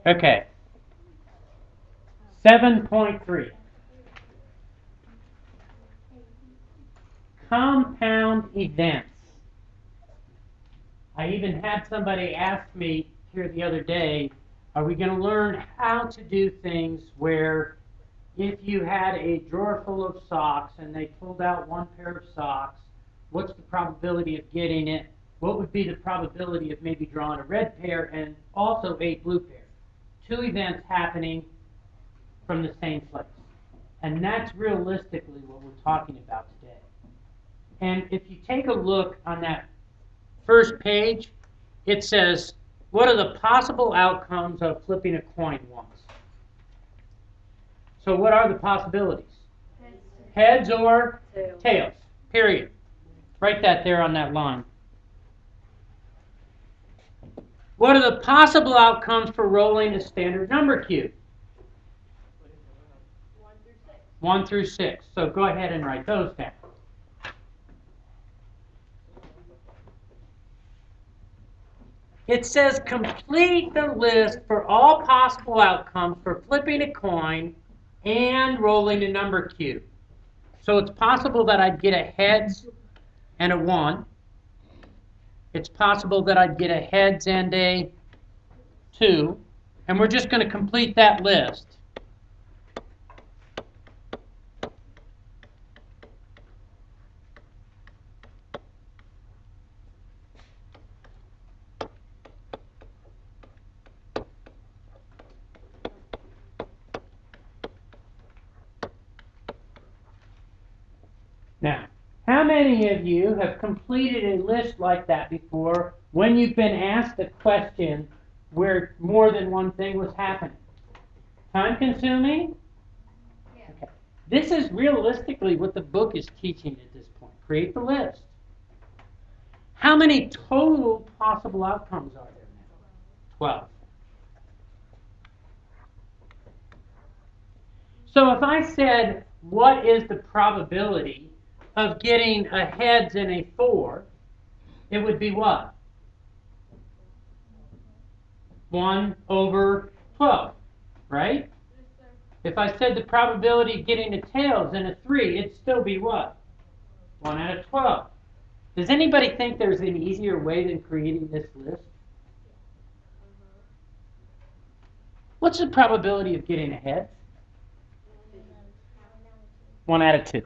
Okay. 7.3. Compound events. I even had somebody ask me here the other day, are we going to learn how to do things where if you had a drawer full of socks and they pulled out one pair of socks, what's the probability of getting it? What would be the probability of maybe drawing a red pair and also a blue pair? Two events happening from the same place. And that's realistically what we're talking about today. And if you take a look on that first page, it says, what are the possible outcomes of flipping a coin once? So what are the possibilities? Heads or tails, period. Write that there on that line. What are the possible outcomes for rolling a standard number cube? 1 through 6. So go ahead and write those down. It says complete the list for all possible outcomes for flipping a coin and rolling a number cube. So it's possible that I'd get a heads and a 1. It's possible that I'd get a heads and a 2. And we're just going to complete that list. Now, how many of you have completed a list like that before when you've been asked a question where more than one thing was happening? Time consuming? Yeah. Okay. This is realistically what the book is teaching at this point. Create the list. How many total possible outcomes are there now? 12. So if I said, what is the probability of getting a heads and a 4, it would be what? 1 over 12, right? If I said the probability of getting a tails and a 3, it'd still be what? 1 out of 12. Does anybody think there's an easier way than creating this list? What's the probability of getting a heads? 1 out of 2.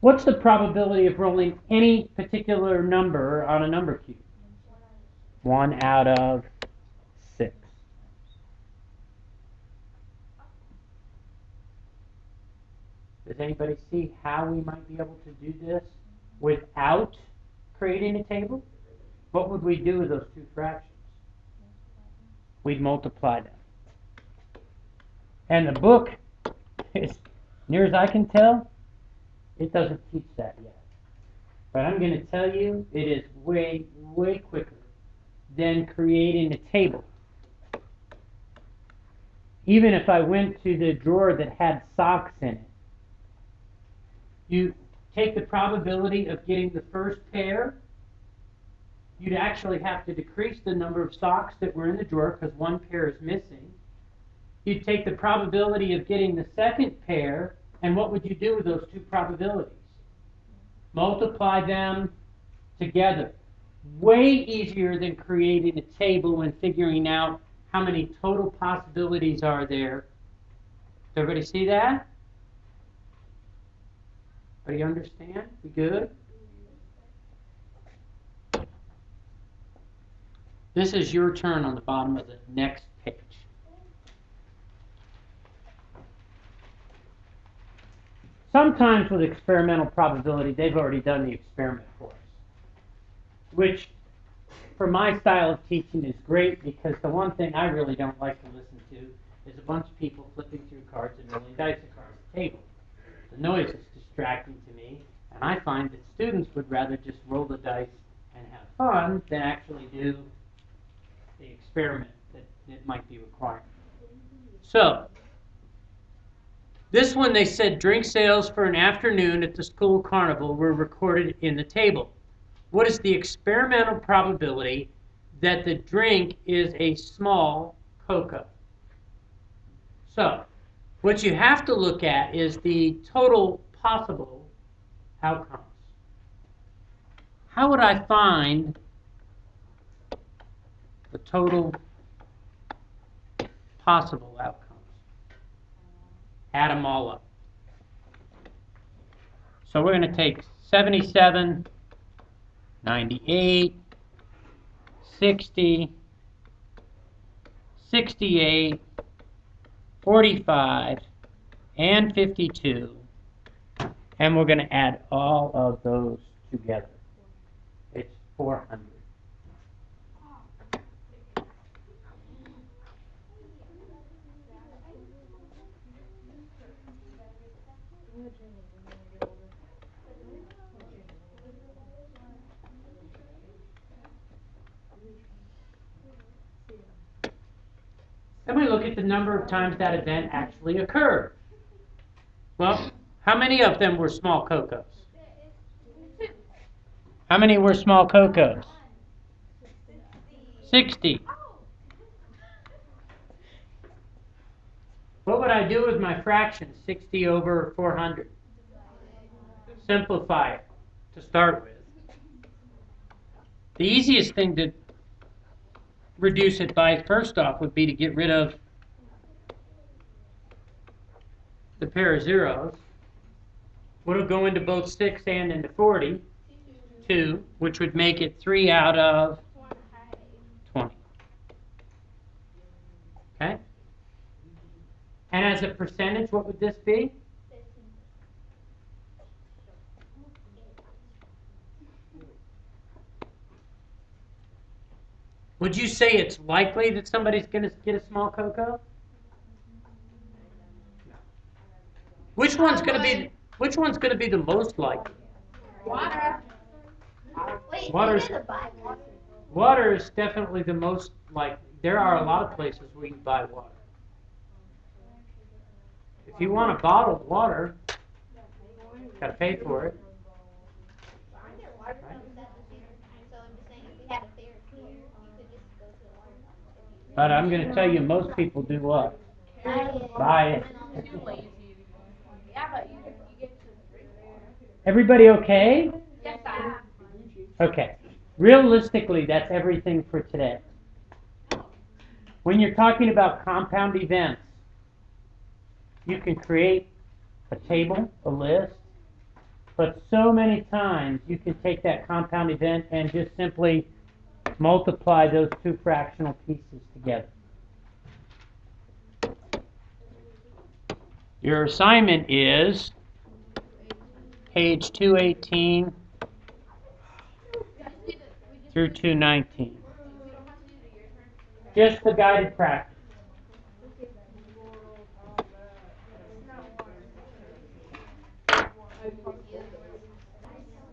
What's the probability of rolling any particular number on a number cube? 1 out of 6. Does anybody see how we might be able to do this without creating a table? What would we do with those two fractions? We'd multiply them. And the book, as near as I can tell, it doesn't teach that yet. But I'm going to tell you, it is way, way quicker than creating a table. Even if I went to the drawer that had socks in it, you take the probability of getting the first pair, you'd actually have to decrease the number of socks that were in the drawer because one pair is missing. You'd take the probability of getting the second pair, and what would you do with those two probabilities? Multiply them together. Way easier than creating a table and figuring out how many total possibilities are there. Does everybody see that? Everybody understand? We good? This is your turn on the bottom of the next page. Sometimes with experimental probability, they've already done the experiment for us, which for my style of teaching is great because the one thing I really don't like to listen to is a bunch of people flipping through cards and rolling dice across the table. The noise is distracting to me, and I find that students would rather just roll the dice and have fun than actually do the experiment that might be required. So, this one they said drink sales for an afternoon at the school carnival were recorded in the table. What is the experimental probability that the drink is a small cocoa. So, what you have to look at is the total possible outcomes. How would I find the total possible outcomes? Add them all up. So we're going to take 77, 98, 60, 68, 45, and 52, and we're going to add all of those together. It's 400. Then we look at the number of times that event actually occurred. Well, how many of them were small cocos? How many were small cocos? 60. What would I do with my fraction, 60 over 400? Simplify it to start with. The easiest thing to reduce it by, first off, would be to get rid of the pair of zeros. What will go into both 6 and into 40? 2, which would make it 3 out of 20. Okay? And as a percentage, what would this be? Would you say it's likely that somebody's going to get a small cocoa? Which one's going to be the most likely? Water. Water is definitely the most likely. There are a lot of places where you can buy water. If you want a bottled water, you've got to pay for it. But I'm going to tell you, most people do what? Buy it. Everybody okay? Yes, sir. Okay. Realistically, that's everything for today. When you're talking about compound events, you can create a table, a list, but so many times you can take that compound event and just simply multiply those two fractional pieces together. Your assignment is page 218 through 219. Just the guided practice.